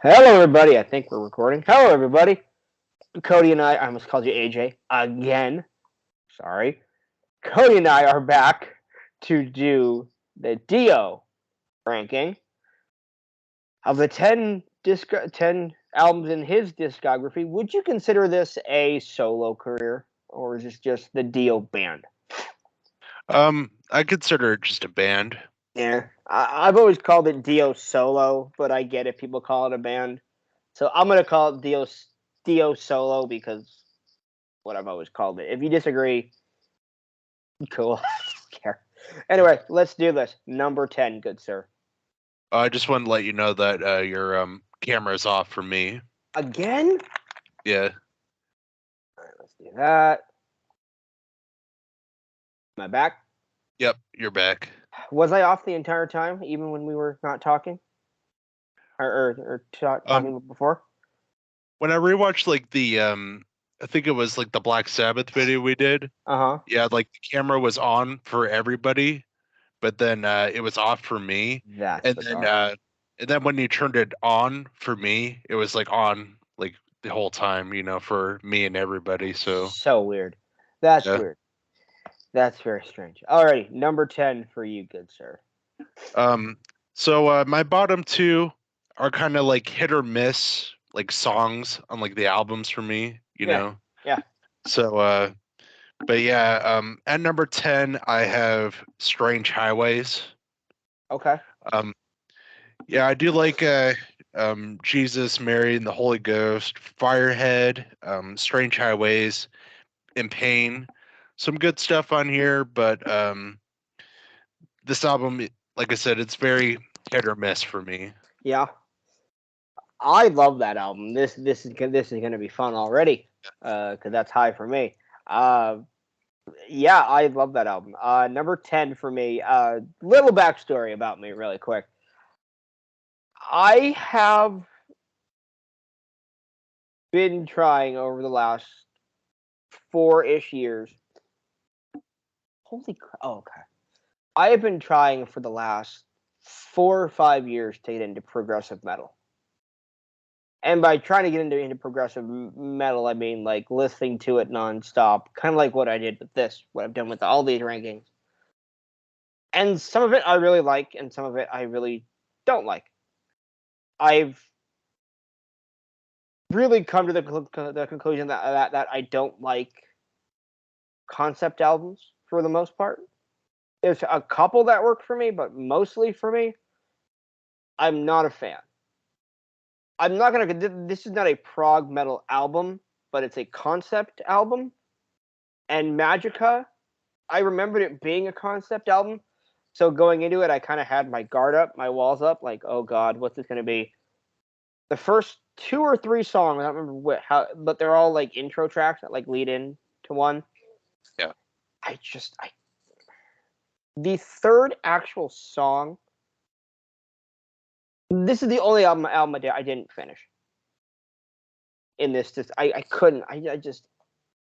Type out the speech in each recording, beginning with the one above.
Hello, everybody. I think we're recording. Hello, everybody. Cody and I almost called you AJ again. Sorry. Cody and I are back to do the Dio ranking of the 10 albums in his discography. Would you consider this a solo career, or is this just the Dio band? I consider it just a band. Yeah. I've always called it Dio solo, but I get if people call it a band. So I'm going to call it Dio solo because what I've always called it. If you disagree, cool. I don't care. Anyway, let's do this. Number 10, good sir. I just wanted to let you know that your camera is off for me. Again? Yeah. All right, let's do that. Am I back? Yep. You're back. Was I off the entire time, even when we were not talking? Or Um, talking before? when I rewatched like the I think it was like the Black Sabbath video we did. Uh huh. Yeah, like the camera was on for everybody, but then it was off for me. That's And then bizarre. uh and then when you turned it on for me, it was like on like the whole time, for me and everybody. So So weird. That's yeah. weird. That's very strange. Alrighty, number 10 for you, good sir. Um, so my bottom two are kind of like hit or miss, like songs on like the albums for me, you Yeah, know. yeah. So but yeah, at number 10 I have Strange Highways. Okay. Um, yeah, I do like Jesus, Mary, and the Holy Ghost, Firehead, Strange Highways, and Pain. Some good stuff on here, but this album, like I said, it's very hit or miss for me. Yeah. I love that album. This is gonna be fun already, because that's high for me. Uh, yeah, I love that album. Number 10 for me. Little backstory about me, really quick. I have been trying over the last 4-ish years. Holy crap! Oh, okay. I have been trying for the last 4 or 5 years to get into progressive metal. And by trying to get into progressive metal, I mean like listening to it nonstop, kind of like what I did with this, what I've done with all these rankings. And some of it I really like, and some of it I really don't like. I've really come to the conclusion that I don't like concept albums for the most part. There's a couple that work for me, but mostly for me, I'm not a fan. I'm not gonna. This is not a prog metal album, but it's a concept album. And Magica, I remembered it being a concept album, so going into it, I kind of had my guard up, my walls up, like, oh god, what's this gonna be? The first 2 or 3 songs, I don't remember but they're all like intro tracks that like lead in to one. Yeah. I the third actual song. This is the only album I didn't finish. In this, just I couldn't. I just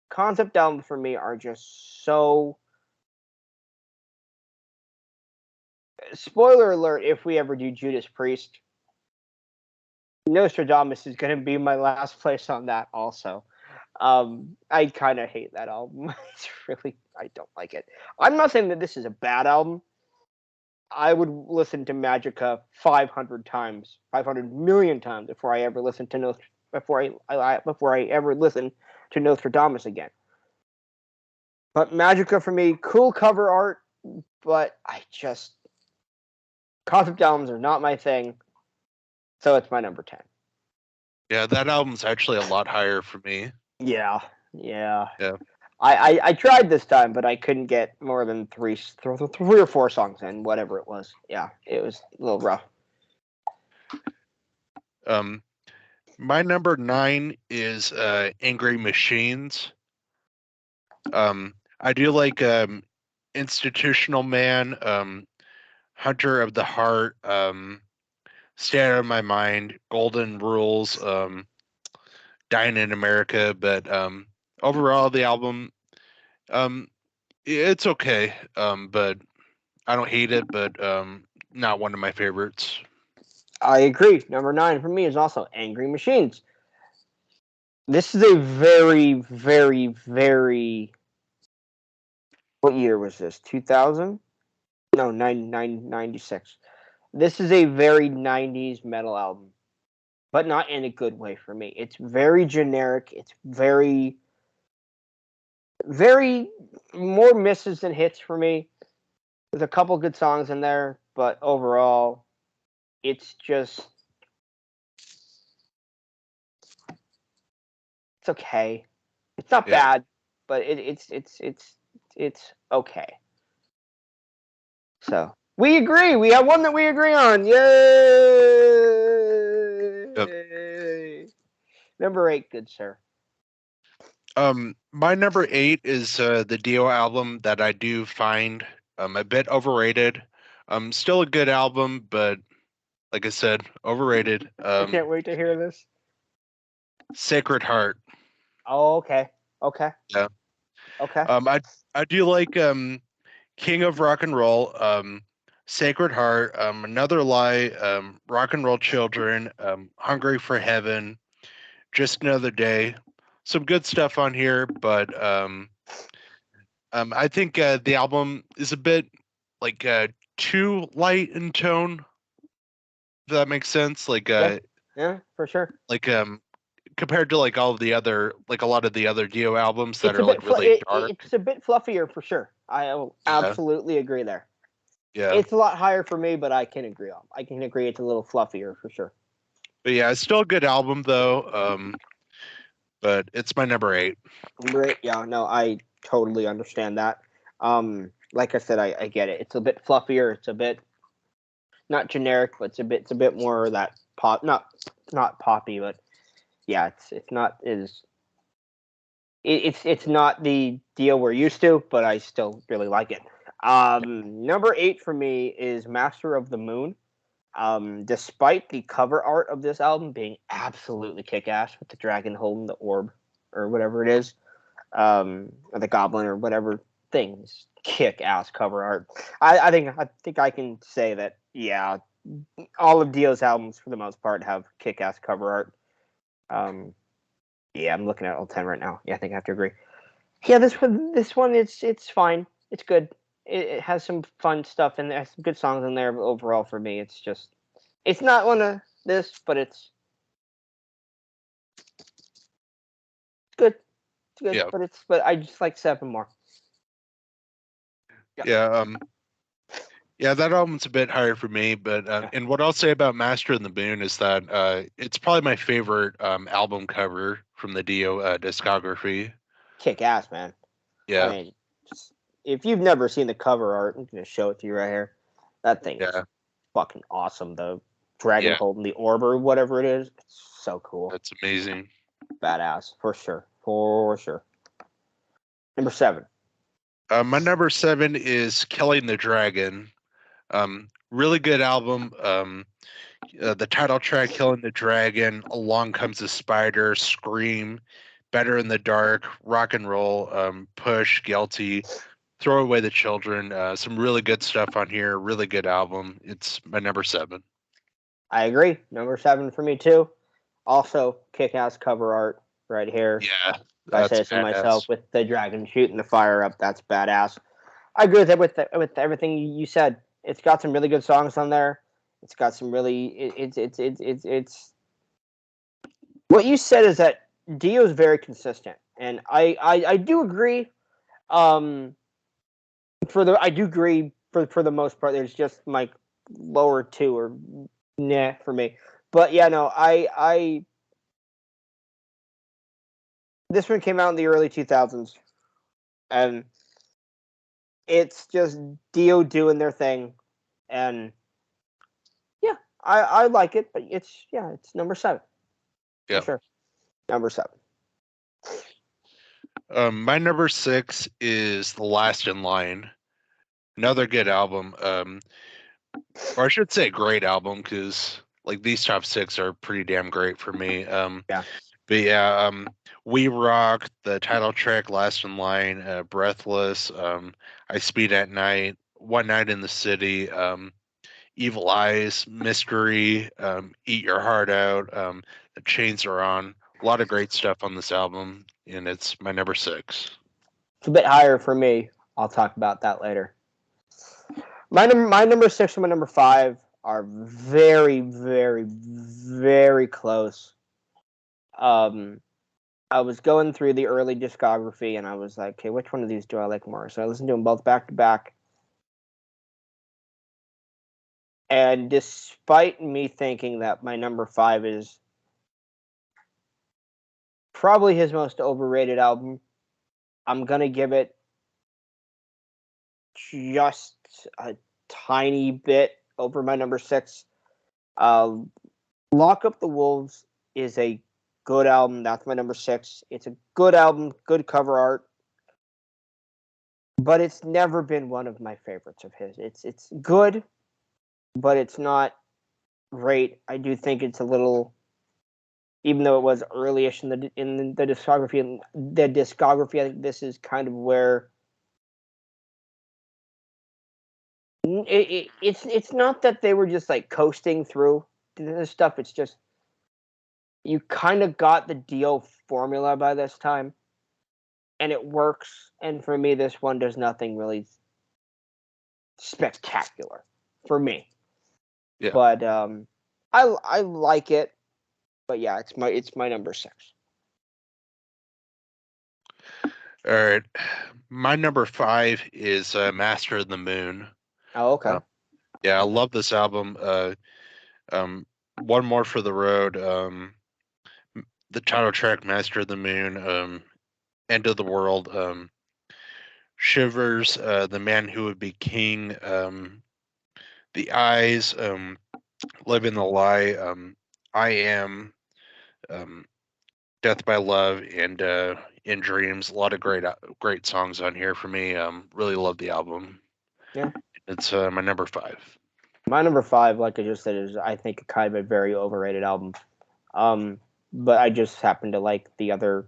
concept albums for me are just so. Spoiler alert: if we ever do Judas Priest, Nostradamus is going to be my last place on that. Also, I kind of hate that album. It's really, I don't like it. I'm not saying that this is a bad album. I would listen to Magica 500 times, 500 million times before I ever listen to before I ever listen to Nostradamus again. But Magica for me, cool cover art, but I just concept albums are not my thing, so it's my number 10. Yeah, that album's actually a lot higher for me. Yeah, yeah. Yeah. I tried this time, but I couldn't get more than three or four songs in, whatever it was. Yeah, it was a little rough. Um, my number 9 is Angry Machines. I do like Institutional Man, Hunter of the Heart, Stay Out of My Mind, Golden Rules, Dying in America, but overall the album, um, it's okay. But I don't hate it, but not one of my favorites. I agree. Number 9 for me is also Angry Machines. This is a very, very, very. What year was this? 2000? No, 96. This is a very 90s metal album, but not in a good way for me. It's very generic. It's very, very more misses than hits for me. There's a couple good songs in there, but overall, it's just it's okay. It's not Yeah. bad, but it's okay. So we agree. We have one that we agree on. Yep. Yay! Number 8, good sir. My number 8 is the Dio album that I do find a bit overrated. Still a good album, but like I said, overrated. I can't wait to hear this. Sacred Heart. Oh, okay. Okay. Yeah. Okay. I do like King of Rock and Roll, Sacred Heart, Another Lie, Rock and Roll Children, Hungry for Heaven, Just Another Day. Some good stuff on here, but I think the album is a bit like too light in tone. If that makes sense. Yeah. Yeah, for sure. Like compared to like all of the other like a lot of the other Dio albums that It's a are bit like really dark. it's a bit fluffier for sure. I will Yeah. absolutely agree there. Yeah. It's a lot higher for me, but I can agree it's a little fluffier for sure. But yeah, it's still a good album though. But it's my number 8. Right. Yeah, no, I totally understand that. Like I said, I get it. It's a bit fluffier. It's a bit not generic, but it's a bit more that pop. Not poppy, but yeah, it's not as it's not the deal we're used to, but I still really like it. Number 8 for me is Master of the Moon. Despite the cover art of this album being absolutely kick-ass with the dragon holding the orb or whatever it is, or the goblin or whatever things, kick-ass cover art. I think I can say that. Yeah, all of Dio's albums for the most part have kick-ass cover art. Yeah, I'm looking at all 10 right now. Yeah, I think I have to agree. Yeah, this one it's fine. It's good. It has some fun stuff in there, some good songs in there, but overall for me it's not one of this, but it's good. It's good, Yeah. but I just like 7 more. Yeah. Yeah. Yeah, that album's a bit higher for me, but Yeah. and what I'll say about Master and the Moon is that it's probably my favorite album cover from the Dio discography. Kick ass, man. I Yeah, mean, just, if you've never seen the cover art, I'm gonna show it to you right here. That thing is yeah, fucking awesome. The dragon yeah. holding the orb or whatever it is. It's so cool. That's amazing. Badass. For sure. For sure. Number 7. My number 7 is Killing the Dragon. Really good album. The title track, Killing the Dragon, Along Comes the Spider, Scream, Better in the Dark, Rock and Roll, Push, Guilty, Throw Away the Children. Some really good stuff on here. Really good album. It's my number 7. I agree. Number 7 for me too. Also, kick-ass cover art right here. Yeah, If I that's say so myself, badass. with the dragon shooting the fire up, that's badass. I agree with it with everything you said. It's got some really good songs on there. It's got some really it's what you said is that Dio's very consistent, and I do agree. Um, I do agree for the most part. There's just my lower 2 or nah for me, but yeah, no, I this one came out in the early 2000s, and it's just Dio doing their thing, and yeah, I like it, but it's number 7 for Yeah. sure. Number 7. My number 6 is The Last in Line. Another good album. Or I should say great album because like these top 6 are pretty damn great for me. Yeah, But yeah, We Rock, the title track, Last in Line, Breathless, I Speed at Night, One Night in the City, Evil Eyes, Mystery, Eat Your Heart Out, The Chains Are On. A lot of great stuff on this album, and it's my number 6. It's a bit higher for me. I'll talk about that later. My number 6 and my number 5 are very, very, very close. I was going through the early discography and I was like, okay, which one of these do I like more? So I listened to them both back to back. And despite me thinking that my number 5 is probably his most overrated album, I'm going to give it just a tiny bit over my number 6. Lock Up the Wolves is a good album. That's my number 6. It's a good album, good cover art. But it's never been one of my favorites of his. It's good, but it's not great. I do think it's a little, even though it was early-ish in the discography. I think this is kind of where it's not that they were just like coasting through this stuff. It's just you kind of got the Dio formula by this time, and it works. And for me, this one does nothing really spectacular for me. Yeah. But I like it. But yeah, it's my number 6. All right. My number 5 is Master of the Moon. Oh, okay. Yeah, I love this album. One More for the Road. The title track, Master of the Moon. End of the World. Shivers. The Man Who Would Be King. The Eyes. Living the Lie. I Am. Death by Love, and In Dreams. A lot of great songs on here for me. Really love the album. Yeah. It's my number 5. My number 5, like I just said, is I think kind of a very overrated album. But I just happen to like the other,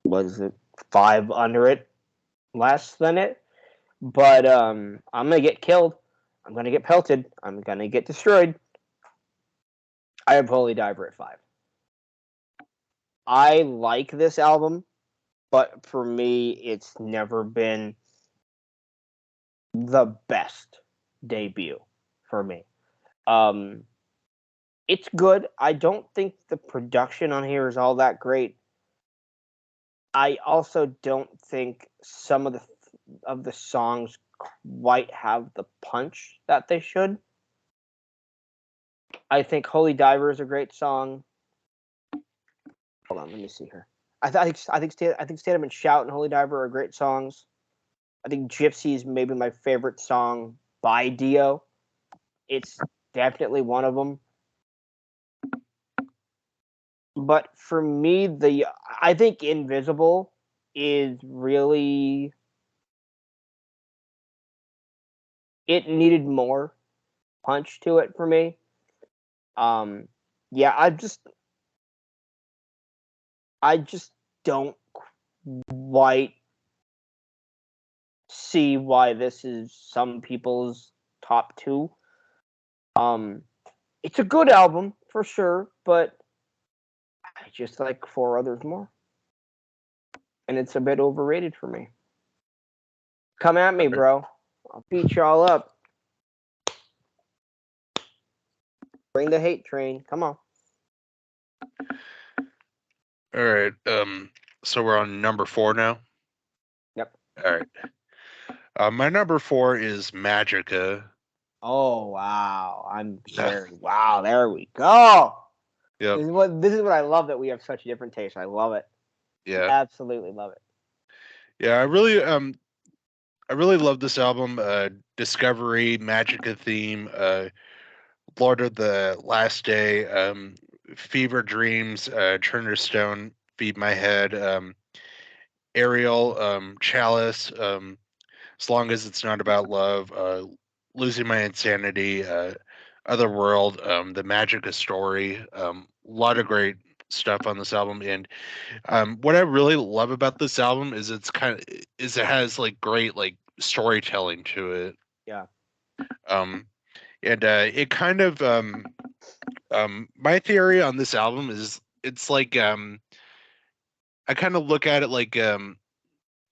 what is it, 5 under it, less than it. But I'm gonna get killed. I'm gonna get pelted. I'm gonna get destroyed. I have Holy Diver at 5. I like this album, but for me, it's never been the best debut for me. It's good. I don't think the production on here is all that great. I also don't think some of the songs quite have the punch that they should. I think Holy Diver is a great song. Hold on, let me see here. I think Stand Up and Shout and Holy Diver are great songs. I think Gypsy is maybe my favorite song by Dio. It's definitely one of them. But for me, I think Invisible is really, it needed more punch to it for me. Yeah, I just don't quite see why this is some people's top 2. It's a good album for sure, but I just like 4 others more. And it's a bit overrated for me. Come at me, bro. I'll beat y'all up. Bring the hate train. Come on. All right. So we're on number 4 now. Yep. All right. My number 4 is Magica. Oh wow! Wow. There we go. Yep. This is what I love, that we have such different tastes. I love it. Yeah. Absolutely love it. Yeah. I really love this album. Discovery, Magica theme. Lord of the Last Day. Fever Dreams. Turner Stone. Feed My Head. Ariel. Chalice. As Long as It's Not About Love. Losing My Insanity. Otherworld. The Magica Story. A lot of great stuff on this album, and what I really love about this album is it has like great like storytelling to it. Yeah. And it kind of my theory on this album is it's like I kind of look at it like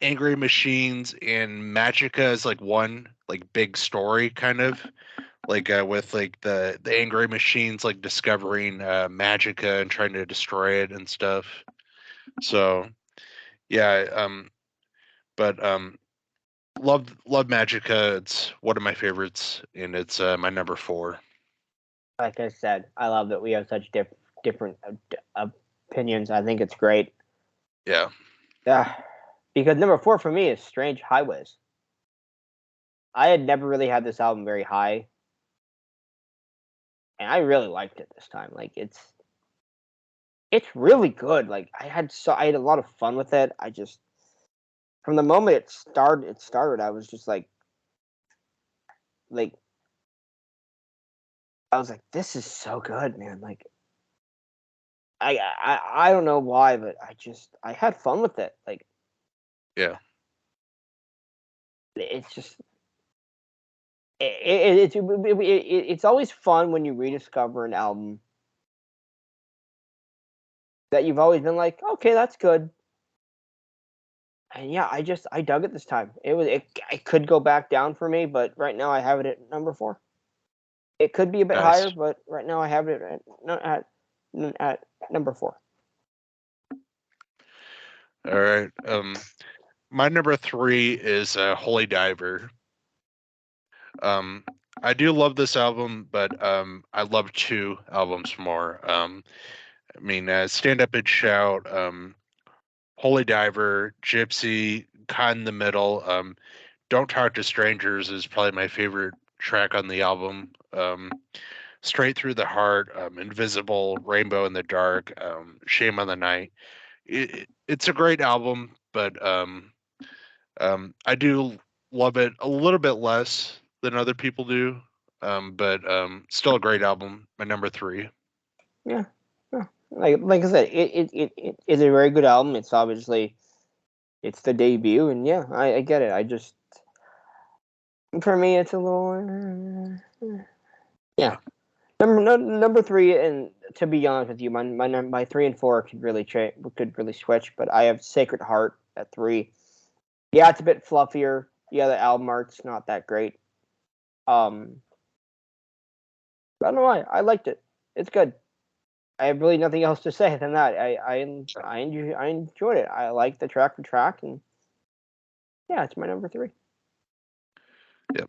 Angry Machines and Magica is like one like big story kind of like with like the Angry Machines like discovering Magica and trying to destroy it and stuff. So yeah, but love Magica. It's one of my favorites, and it's my number 4. Like I said, I love that we have such different opinions. I think it's great. Yeah. Because number 4 for me is Strange Highways. I had never really had this album very high, and I really liked it this time. Like it's really good. Like I had a lot of fun with it. I just from the moment it started, I was just like I was like, this is so good, man. Like I don't know why, but I had fun with it. Like Yeah. it's just it's always fun when you rediscover an album that you've always been like, okay, that's good. And yeah, I dug it this time. It could go back down for me, but right now I have it at number 4. It could be a bit higher, Nice. but right now I have it at number 4. All right. My number 3 is Holy Diver. Um, I do love this album, but I love 2 albums more. I mean, Stand Up and Shout, Holy Diver, Gypsy, Caught in the Middle. Don't Talk to Strangers is probably my favorite track on the album. Straight Through the Heart, Invisible, Rainbow in the Dark, Shame on the Night. It's a great album, but I do love it a little bit less than other people do. But still a great album. My number 3. Yeah, yeah. Like I said, it is a very good album. It's obviously it's the debut, and yeah, I get it. I just for me, it's a little yeah. Number 3, and to be honest with you, my 3 and 4 could really switch, but I have Sacred Heart at 3. Yeah, it's a bit fluffier. Yeah, the album art's not that great. I don't know why. I liked it. It's good. I have really nothing else to say than that. I enjoyed it. I like the track for track, and yeah, it's my number 3. Yep.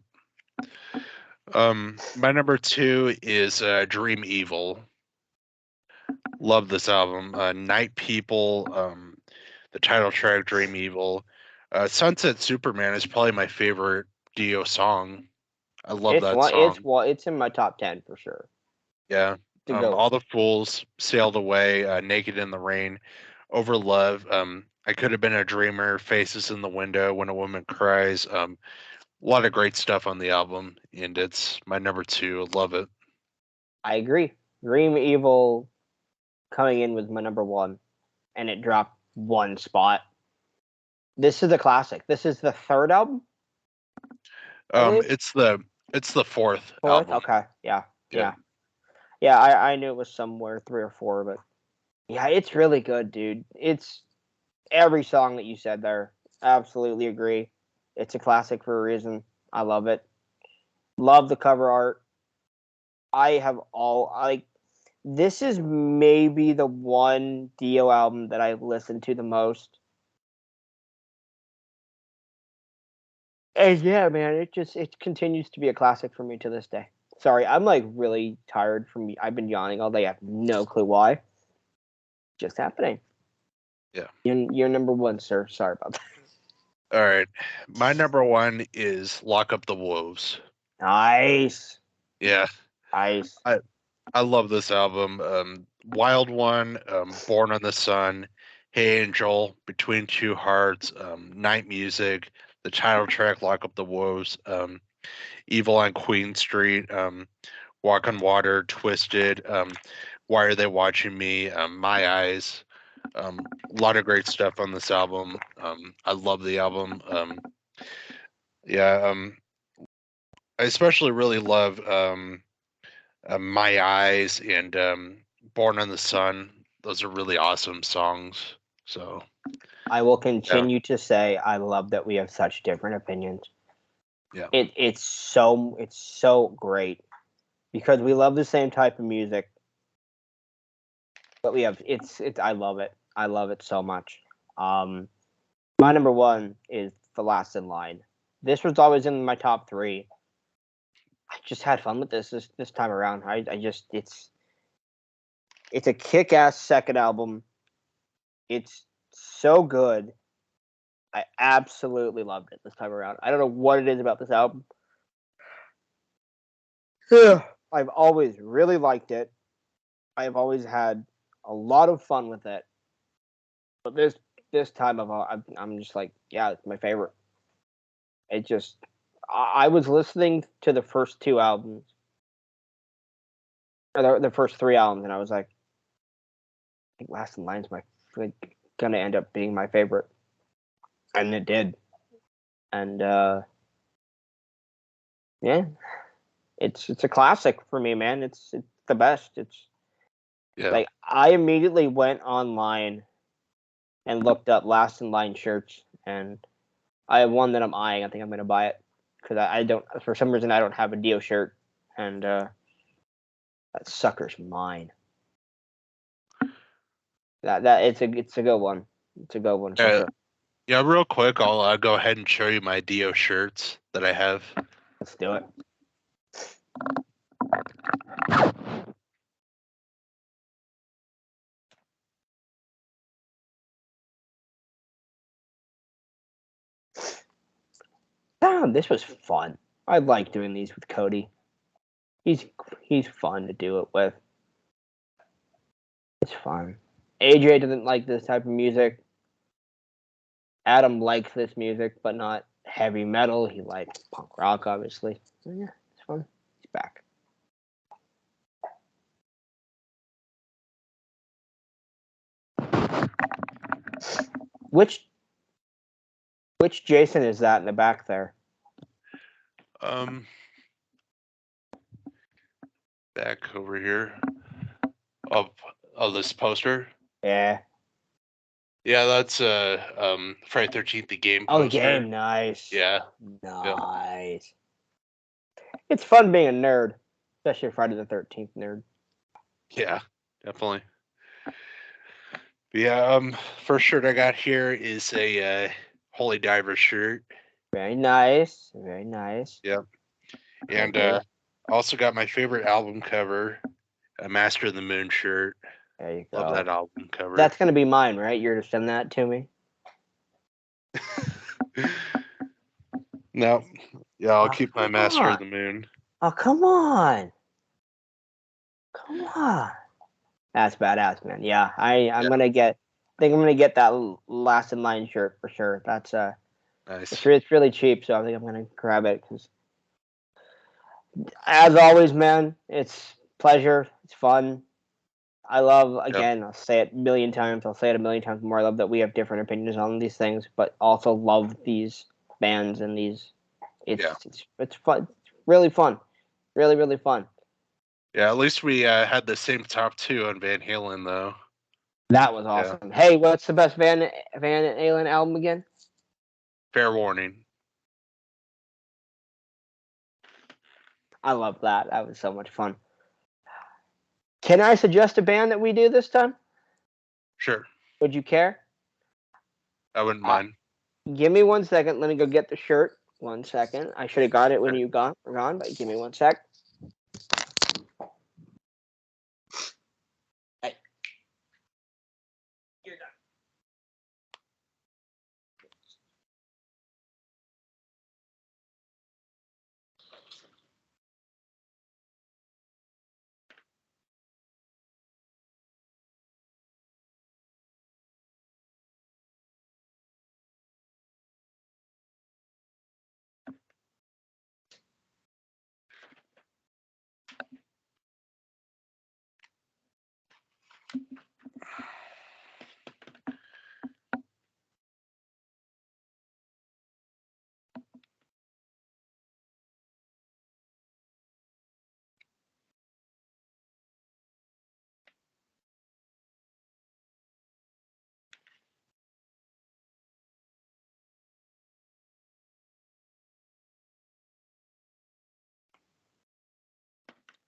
My number 2 is Dream Evil. Love this album. Night People, the title track, Dream Evil. Sunset Superman is probably my favorite Dio song. I love that song. It's in my top 10 for sure. Yeah. To go. All the Fools, Sailed Away, Naked in the Rain, Over Love. I Could Have Been a Dreamer, Faces in the Window, When a Woman Cries. A lot of great stuff on the album, and it's my number 2. Love it. I agree. Dream Evil coming in was my number 1, and it dropped 1 spot. This is a classic. This is the 3rd album, I believe. It's the 4th 4th. album. Okay. Yeah. Yep. Yeah. I knew it was somewhere 3 or 4, but yeah, it's really good, dude. It's every song that you said there. Absolutely agree. It's a classic for a reason. I love it. Love the cover art. I have all like this is maybe the one Dio album that I've listened to the most. And yeah, man, it continues to be a classic for me to this day. Sorry, I'm like really tired from I've been yawning all day. I have no clue why. Just happening. Yeah. You're number 1, sir. Sorry about that. All right. My number 1 is Lock Up the Wolves. Nice. Yeah. Nice. I love this album. Wild One, Born on the Sun, Hey Angel, Between Two Hearts, Night Music, the title track, Lock Up the Wolves, Evil on Queen Street, Walk on Water, Twisted, Why Are They Watching Me, My Eyes. A lot of great stuff on this album. I love the album. Yeah, I especially really love My Eyes and Born on the Sun. Those are really awesome songs. So I will continue to say I love that we have such different opinions. yeah, It's so great because we love the same type of music, but we have it's I love it. I love it so much. My number one is The Last in Line. This was always in my top three. I just had fun with this time around. I just it's a kick ass second album. It's so good. I absolutely loved it this time around. I don't know what it is about this album. I've always really liked it. I've always had a lot of fun with it. But this time I'm just like, yeah, it's my favorite. It just I was listening to the first two albums, or the first three albums, and I was like, I think Last in Line's gonna end up being my favorite, and it did. And yeah, it's a classic for me, man. It's the best. It's yeah. like I immediately went online and looked up Last in Line shirts, and I have one that I'm eyeing. I think I'm gonna buy it because I don't, for some reason, I don't have a Dio shirt, and that sucker's mine. That it's a good one. It's a good one for sure. Yeah, real quick, I'll go ahead and show you my Dio shirts that I have. Let's do it. Damn, this was fun. I like doing these with Kody. He's he's fun to do it with. It's fun. AJ doesn't like this type of music. Adam likes this music, but not heavy metal. He likes punk rock, obviously. So yeah, it's fun. He's back. Which Jason is that in the back there? Back over here of this poster. Yeah. Yeah, that's Friday 13th the game Oh, the poster. game. Nice. Yeah. Nice. It's fun being a nerd, especially a Friday the 13th nerd. Yeah, definitely. But yeah, first shirt I got here is a Holy Diver shirt. Very nice. Very nice. Yep. And also got my favorite album cover, a Master of the Moon shirt. There you go. Love that album cover. That's gonna be mine, right? You're to send that to me. No. Yeah, I'll keep my Master of the Moon. Oh, come on. Come on. That's badass, man. Yeah, I'm gonna get. I think I'm gonna get that Last in Line shirt for sure. That's nice. it's really cheap, so I think I'm gonna grab it because, as always, man, it's pleasure. It's fun. I love, again, I'll say it a million times. I'll say it a million times more. I love that we have different opinions on these things, but also love these bands and these. It's fun. It's really fun. Really, really fun. Yeah, at least we had the same top two on Van Halen, though. That was awesome. Hey, what's the best Van Halen album again? Fair Warning. I love that. That was so much fun. Can I suggest a band that we do this time? Sure. Would you care? I wouldn't mind. Give me 1 second. Let me go get the shirt. 1 second. I should have got it when you were gone, but give me 1 sec. Hey. You're done.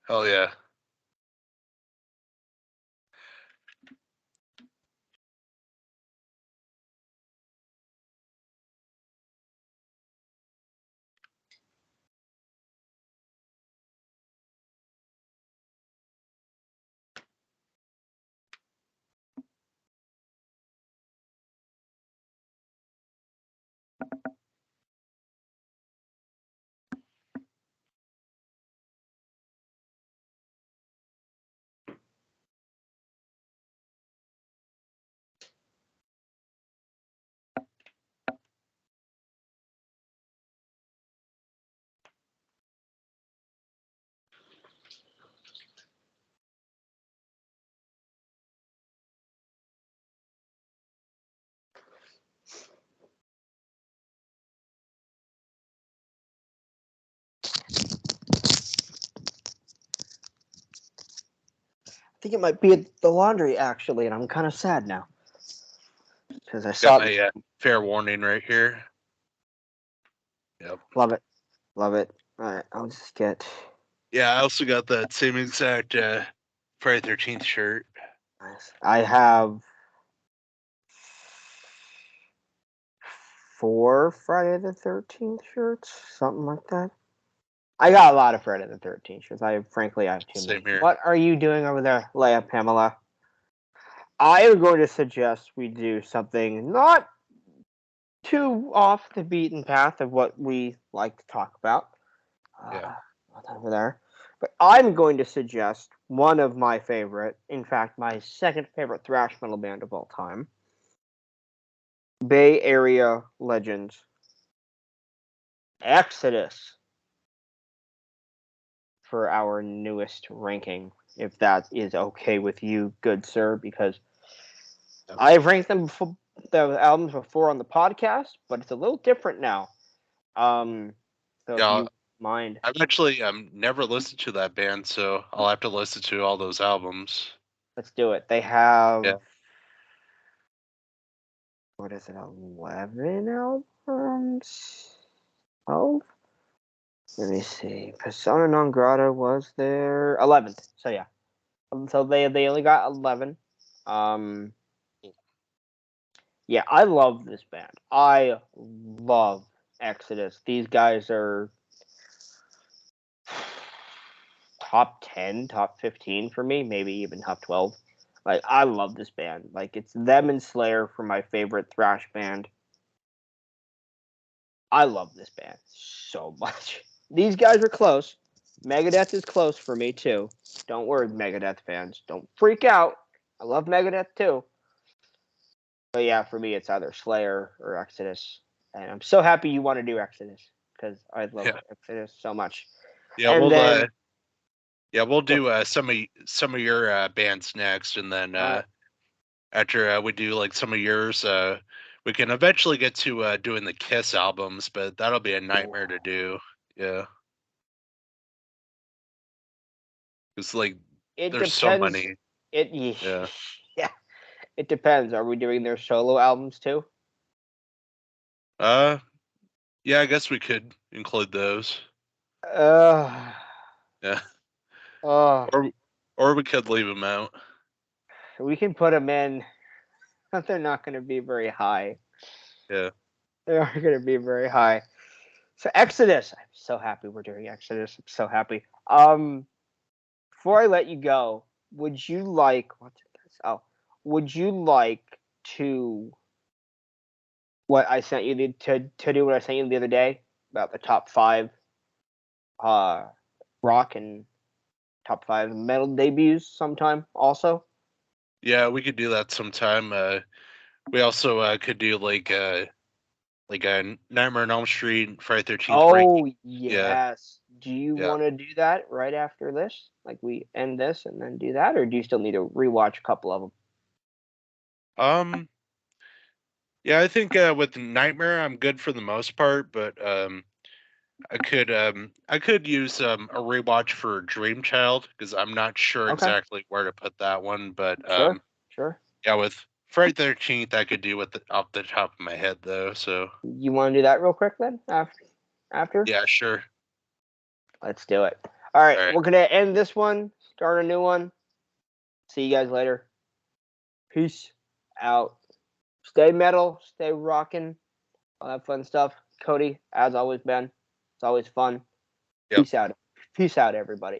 Hell yeah. I think it might be at the laundry actually, and I'm kind of sad now because I Got saw. my fair warning right here. Yep. Love it, love it. All right, I'll just get. Yeah, I also got that same exact Friday 13th shirt. Nice. I have 4 Friday the 13th shirts, something like that. I got a lot of Friday the 13th shirts. I have too Same many. here. What are you doing over there, Leia Pamela? I am going to suggest we do something not too off the beaten path of what we like to talk about. Yeah. Over there. But I'm going to suggest one of my favorite, in fact, my second favorite thrash metal band of all time, Bay Area legends, Exodus, for our newest ranking, if that is okay with you, good sir, because I've ranked them before, the albums before on the podcast, but it's a little different now. So if Yeah, you mind, I've actually never listened to that band, so I'll have to listen to all those albums. let's do it. They have Yeah. what is it, 11 albums? 12? Let me see. Persona non grata was their 11th. So yeah. So they only got 11. Yeah, I love this band. I love Exodus. These guys are top 10, top 15 for me, maybe even top 12. Like, I love this band. Like, it's them and Slayer for my favorite thrash band. I love this band so much. These guys are close. Megadeth is close for me, too. Don't worry, Megadeth fans. Don't freak out. I love Megadeth, too. But yeah, for me, it's either Slayer or Exodus. And I'm so happy you want to do Exodus because I love Exodus so much. Yeah, And then we'll do some of your bands next, and then after we do like some of yours, we can eventually get to doing the Kiss albums, but that'll be a nightmare to do. Yeah, it's like it there's so depends. many. It Yeah. yeah, it depends. Are we doing their solo albums too? Uh, yeah, I guess we could include those. Uh, Yeah, uh, or we could leave them out. we can put them in, but they're not going to be very high. Yeah. They aren't going to be very high. So Exodus, I'm so happy we're doing Exodus. I'm so happy. Before I let you go, would you like what's this? Oh, would you like to what I sent you to do what I sent you the other day about the top 5 uh rock and top 5 metal debuts sometime also? Yeah, we could do that sometime. We also could do like a Nightmare on Elm Street, Friday 13th Oh ranking. Yeah, yes. Do you yeah. want to do that right after this? Like we end this and then do that, or do you still need to rewatch a couple of them? Um, yeah, I think with Nightmare, I'm good for the most part, but I could use a rewatch for Dream Child because I'm not sure Okay, exactly where to put that one, but sure, sure. yeah, with Friday 13th, I could do with off the top of my head though. So You want to do that real quick then? After? yeah, sure. Let's do it. All right, All right. we're gonna end this one, start a new one. See you guys later. Peace out. Stay metal, stay rocking, all that fun stuff. Kody, as always, Ben. It's always fun. Yep. Peace out. Peace out, everybody.